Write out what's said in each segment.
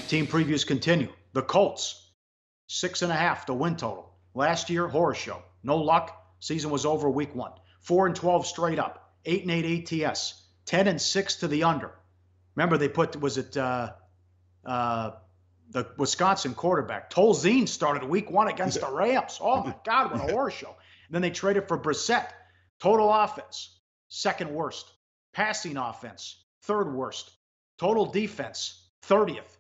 team previews continue. The Colts, 6.5, the win total. Last year, horror show. No luck. Season was over week 1. 4-12 straight up. 8-8 ATS. 10-6 to the under. Remember they put, the Wisconsin quarterback, Tolzien, started week 1 against the Rams. Oh my God, what a horror show. And then they traded for Brissett. Total offense, 2nd worst. Passing offense, 3rd worst. Total defense, 30th.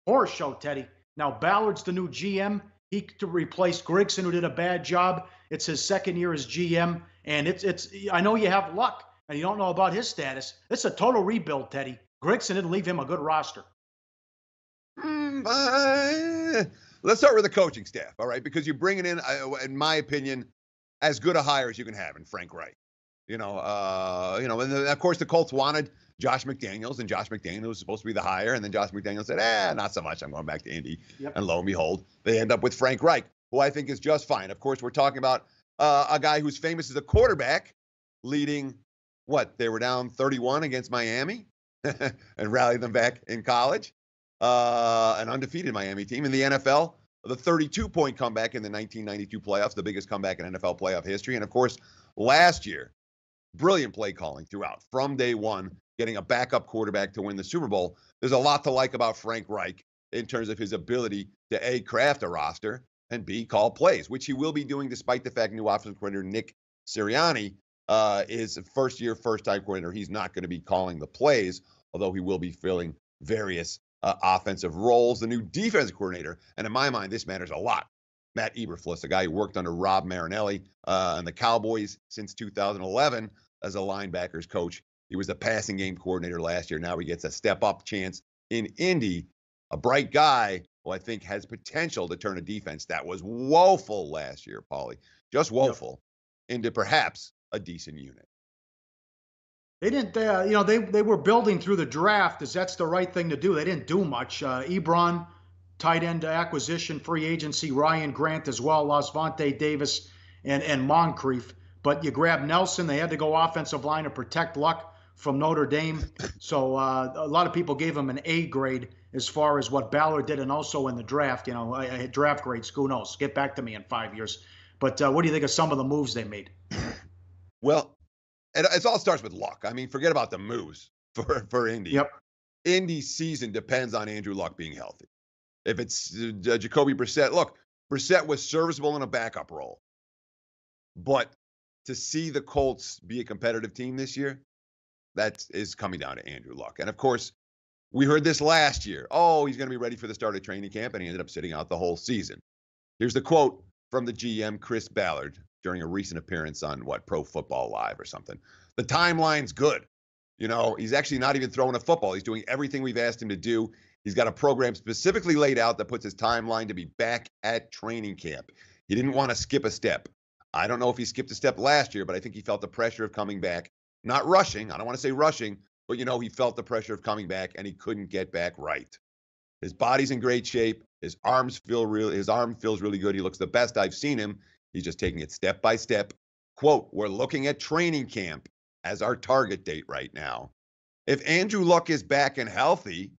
Horror show, Teddy. Now Ballard's the new GM. He replaced Grigson, who did a bad job. It's his 2nd year as GM, and it's. I know you have luck, and you don't know about his status. It's a total rebuild, Teddy. Grigson didn't leave him a good roster. Let's start with the coaching staff, all right? Because you're bringing in my opinion, as good a hire as you can have in Frank Reich. And of course the Colts wanted Josh McDaniels, and Josh McDaniels was supposed to be the hire, and then Josh McDaniels said, not so much. I'm going back to Indy. Yep. And lo and behold, they end up with Frank Reich, who I think is just fine. Of course, we're talking about a guy who's famous as a quarterback, leading they were down 31 against Miami and rallied them back in college. An undefeated Miami team in the NFL, the 32-point comeback in the 1992 playoffs, the biggest comeback in NFL playoff history. And of course, last year, brilliant play calling throughout from day one, getting a backup quarterback to win the Super Bowl. There's a lot to like about Frank Reich in terms of his ability to A, craft a roster, and B, call plays, which he will be doing despite the fact new offensive coordinator Nick Sirianni is first-time coordinator. He's not going to be calling the plays, although he will be filling various offensive roles. The new defensive coordinator, and in my mind, this matters a lot. Matt Eberflus, a guy who worked under Rob Marinelli and the Cowboys since 2011 as a linebackers coach. He was the passing game coordinator last year. Now he gets a step-up chance in Indy. A bright guy who I think has potential to turn a defense that was woeful last year, Pauly, just woeful, into perhaps a decent unit. They didn't, they were building through the draft as that's the right thing to do. They didn't do much. Ebron, tight end acquisition, free agency, Ryan Grant as well, Lasvonte Davis and Moncrief. But you grab Nelson. They had to go offensive line to protect Luck from Notre Dame. So a lot of people gave him an A grade as far as what Ballard did, and also in the draft. Draft grades, who knows? Get back to me in 5 years. But what do you think of some of the moves they made? Well, it all starts with luck. I mean, forget about the moves for Indy. Yep. Indy's season depends on Andrew Luck being healthy. If it's Jacoby Brissett, look, Brissett was serviceable in a backup role. But to see the Colts be a competitive team this year, that is coming down to Andrew Luck. And of course, we heard this last year. Oh, he's going to be ready for the start of training camp, and he ended up sitting out the whole season. Here's the quote from the GM, Chris Ballard, during a recent appearance on Pro Football Live or something. The timeline's good. He's actually not even throwing a football. He's doing everything we've asked him to do. He's got a program specifically laid out that puts his timeline to be back at training camp. He didn't want to skip a step. I don't know if he skipped a step last year, but I think he felt the pressure of coming back. Not rushing. I don't want to say rushing, but he felt the pressure of coming back, and he couldn't get back right. His body's in great shape. His arm feels really good. He looks the best I've seen him. He's just taking it step by step. Quote, we're looking at training camp as our target date right now. If Andrew Luck is back and healthy,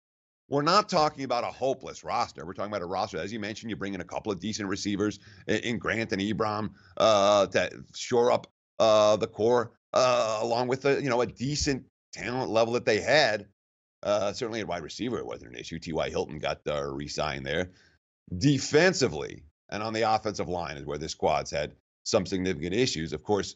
we're not talking about a hopeless roster. We're talking about a roster, as you mentioned, you bring in a couple of decent receivers in Grant and Ebron to shore up the core, along with a decent talent level that they had. Certainly at wide receiver, it wasn't an issue. T.Y. Hilton got re-signed there. Defensively and on the offensive line is where the squad's had some significant issues. Of course,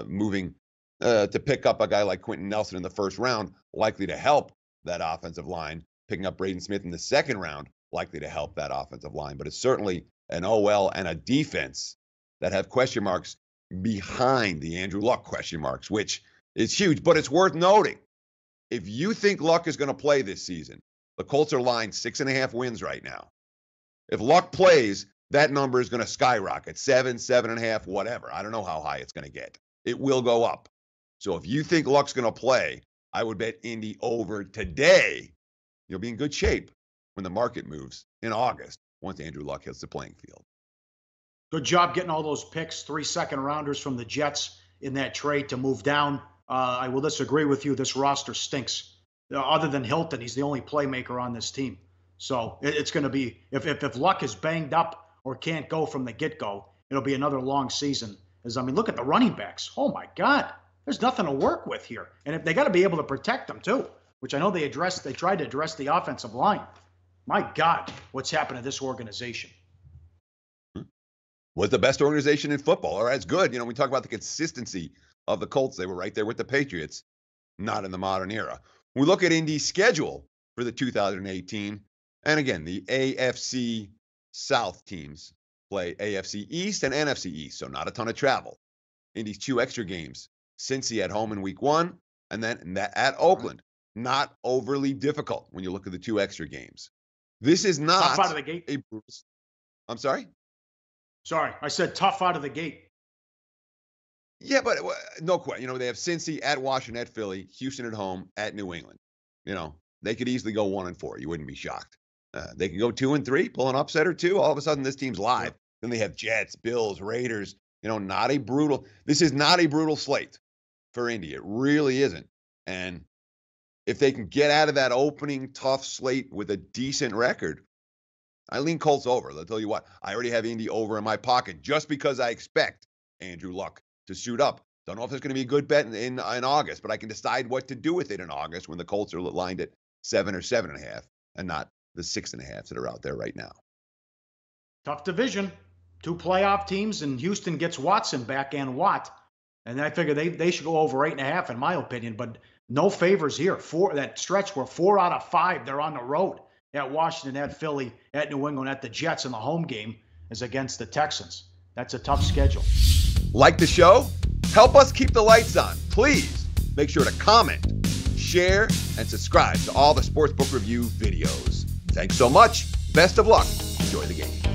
moving to pick up a guy like Quentin Nelson in the first round, likely to help that offensive line. Picking up Braden Smith in the second round, likely to help that offensive line. But it's certainly an OL and a defense that have question marks behind the Andrew Luck question marks, which is huge. But it's worth noting, if you think Luck is going to play this season, the Colts are lined 6.5 wins right now. If Luck plays, that number is going to skyrocket, 7.5, whatever. I don't know how high it's going to get. It will go up. So if you think Luck's going to play, I would bet Indy over today. You'll be in good shape when the market moves in August once Andrew Luck hits the playing field. Good job getting all those picks, 3 second-rounders from the Jets in that trade to move down. I will disagree with you. This roster stinks. Other than Hilton, he's the only playmaker on this team. So it's going to be, if Luck is banged up or can't go from the get-go, it'll be another long season. I mean, look at the running backs. Oh, my God. There's nothing to work with here. And if they got to be able to protect them, too, which I know they tried to address the offensive line. My God, what's happened to this organization? Was the best organization in football. All right, it's good. We talk about the consistency of the Colts. They were right there with the Patriots, not in the modern era. We look at Indy's schedule for the 2018, and again, the AFC South teams play AFC East and NFC East, so not a ton of travel. Indy's 2 extra games. Cincy at home in week 1, and then at Oakland. Not overly difficult when you look at the 2 extra games. This is not tough out of the gate. I'm sorry? Sorry, I said tough out of the gate. Yeah, but no question. They have Cincy at Washington, at Philly, Houston at home, at New England. They could easily go 1-4. You wouldn't be shocked. They can go 2-3, pull an upset or two. All of a sudden, this team's live. Then they have Jets, Bills, Raiders. This is not a brutal slate for Indy. It really isn't. And if they can get out of that opening tough slate with a decent record, I lean Colts over. I'll tell you what, I already have Indy over in my pocket just because I expect Andrew Luck to suit up. Don't know if it's going to be a good bet in August, but I can decide what to do with it in August when the Colts are lined at 7 or 7.5 and not the 6.5 that are out there right now. Tough division. 2 playoff teams, and Houston gets Watson back and Watt. And I figure they should go over 8.5 in my opinion, but no favors here. That stretch where 4 out of 5, they're on the road at Washington, at Philly, at New England, at the Jets, and the home game is against the Texans. That's a tough schedule. Like the show? Help us keep the lights on. Please make sure to comment, share, and subscribe to all the Sportsbook Review videos. Thanks so much. Best of luck. Enjoy the game.